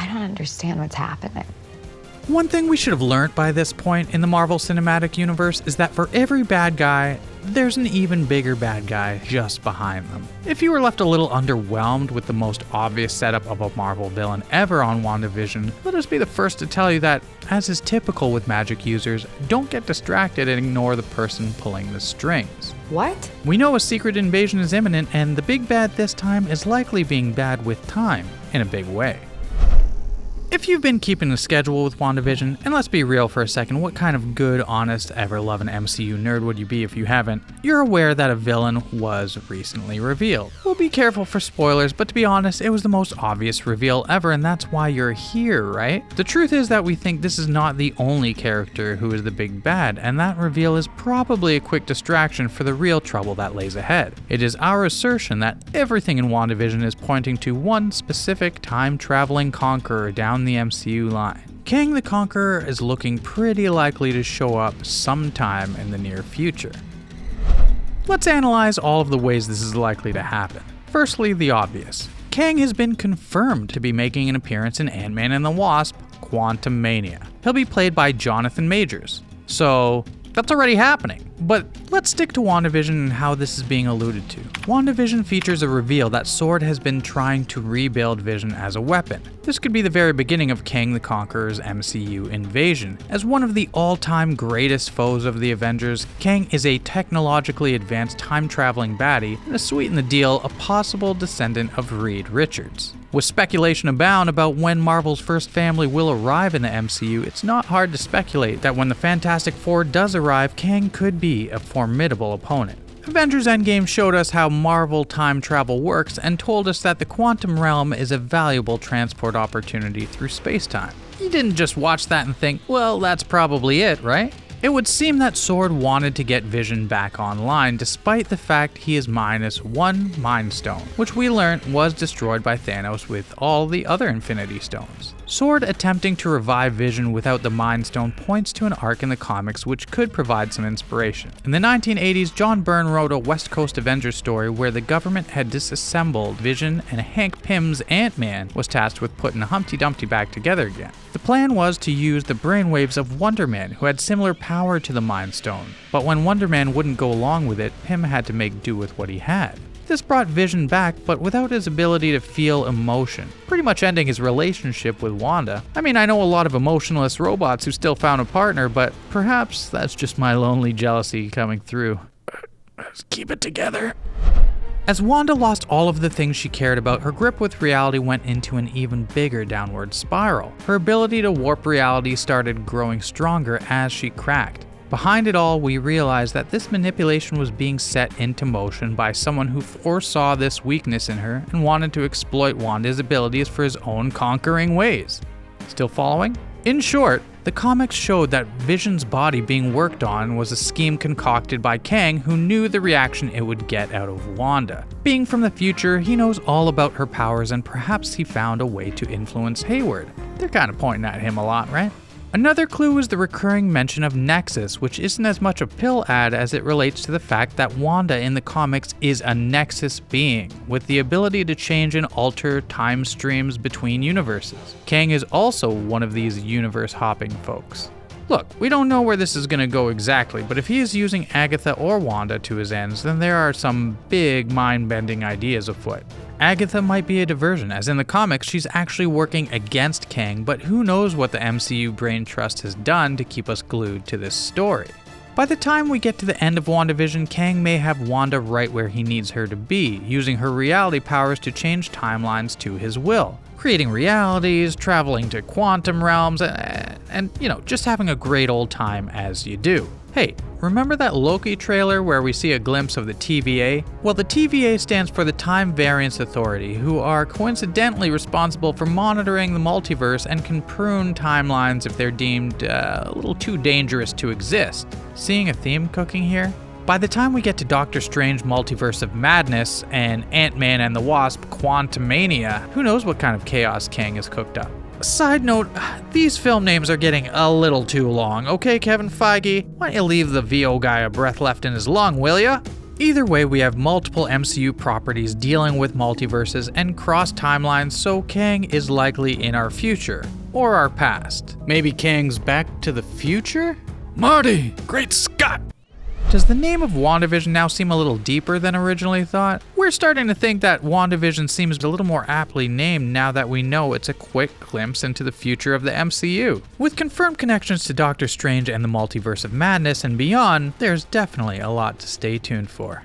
I don't understand what's happening. One thing we should have learned by this point in the Marvel Cinematic Universe is that for every bad guy, there's an even bigger bad guy just behind them. If you were left a little underwhelmed with the most obvious setup of a Marvel villain ever on WandaVision, let us be the first to tell you that, as is typical with magic users, don't get distracted and ignore the person pulling the strings. What? We know a secret invasion is imminent, and the big bad this time is likely being bad with time, in a big way. If you've been keeping a schedule with WandaVision, and let's be real for a second, what kind of good, honest, ever-loving MCU nerd would you be if you haven't? You're aware that a villain was recently revealed. We'll be careful for spoilers, but to be honest, it was the most obvious reveal ever, and that's why you're here, right? The truth is that we think this is not the only character who is the big bad, and that reveal is probably a quick distraction for the real trouble that lays ahead. It is our assertion that everything in WandaVision is pointing to one specific time-traveling conqueror down the MCU line. Kang the Conqueror is looking pretty likely to show up sometime in the near future. Let's analyze all of the ways this is likely to happen. Firstly, the obvious. Kang has been confirmed to be making an appearance in Antman and the Wasp: Quantumania. He'll be played by Jonathan Majors. So, that's already happening. But let's stick to WandaVision and how this is being alluded to. WandaVision features a reveal that S.W.O.R.D. has been trying to rebuild Vision as a weapon. This could be the very beginning of Kang the Conqueror's MCU invasion. As one of the all-time greatest foes of the Avengers, Kang is a technologically advanced time-traveling baddie, and to sweeten the deal, a possible descendant of Reed Richards. With speculation abound about when Marvel's first family will arrive in the MCU, it's not hard to speculate that when the Fantastic Four does arrive, Kang could be a formidable opponent. Avengers Endgame showed us how Marvel time travel works and told us that the quantum realm is a valuable transport opportunity through space-time. You didn't just watch that and think, well, that's probably it, right? It would seem that S.W.O.R.D. wanted to get Vision back online despite the fact he is minus one Mind Stone, which we learned was destroyed by Thanos with all the other Infinity Stones. S.W.O.R.D. attempting to revive Vision without the Mind Stone points to an arc in the comics which could provide some inspiration. In the 1980s, John Byrne wrote a West Coast Avengers story where the government had disassembled Vision and Hank Pym's Antman was tasked with putting Humpty Dumpty back together again. The plan was to use the brainwaves of Wonder Man, who had similar power to the Mind Stone, but when Wonder Man wouldn't go along with it, Pym had to make do with what he had. This brought Vision back, but without his ability to feel emotion, pretty much ending his relationship with Wanda. I mean, I know a lot of emotionless robots who still found a partner, but perhaps that's just my lonely jealousy coming through. Let's keep it together. As Wanda lost all of the things she cared about, her grip with reality went into an even bigger downward spiral. Her ability to warp reality started growing stronger as she cracked. Behind it all, we realized that this manipulation was being set into motion by someone who foresaw this weakness in her and wanted to exploit Wanda's abilities for his own conquering ways. Still following? In short, the comics showed that Vision's body being worked on was a scheme concocted by Kang, who knew the reaction it would get out of Wanda. Being from the future, he knows all about her powers and perhaps he found a way to influence Hayward. They're kind of pointing at him a lot, right? Another clue is the recurring mention of Nexus, which isn't as much a pill ad as it relates to the fact that Wanda in the comics is a Nexus being, with the ability to change and alter time streams between universes. Kang is also one of these universe-hopping folks. Look, we don't know where this is going to go exactly, but if he is using Agatha or Wanda to his ends, then there are some big mind-bending ideas afoot. Agatha might be a diversion, as in the comics she's actually working against Kang, but who knows what the MCU Brain Trust has done to keep us glued to this story. By the time we get to the end of WandaVision, Kang may have Wanda right where he needs her to be, using her reality powers to change timelines to his will. Creating realities, traveling to quantum realms, and just having a great old time as you do. Hey, remember that Loki trailer where we see a glimpse of the TVA? Well, the TVA stands for the Time Variance Authority, who are coincidentally responsible for monitoring the multiverse and can prune timelines if they're deemed a little too dangerous to exist. Seeing a theme cooking here? By the time we get to Doctor Strange Multiverse of Madness and Antman and the Wasp Quantumania, who knows what kind of chaos Kang has cooked up. Side note, these film names are getting a little too long, okay Kevin Feige? Why don't you leave the VO guy a breath left in his lung, will ya? Either way, we have multiple MCU properties dealing with multiverses and cross timelines, so Kang is likely in our future. Or our past. Maybe Kang's back to the future? Marty! Great Scott! Does the name of WandaVision now seem a little deeper than originally thought? We're starting to think that WandaVision seems a little more aptly named now that we know it's a quick glimpse into the future of the MCU. With confirmed connections to Doctor Strange and the Multiverse of Madness and beyond, there's definitely a lot to stay tuned for.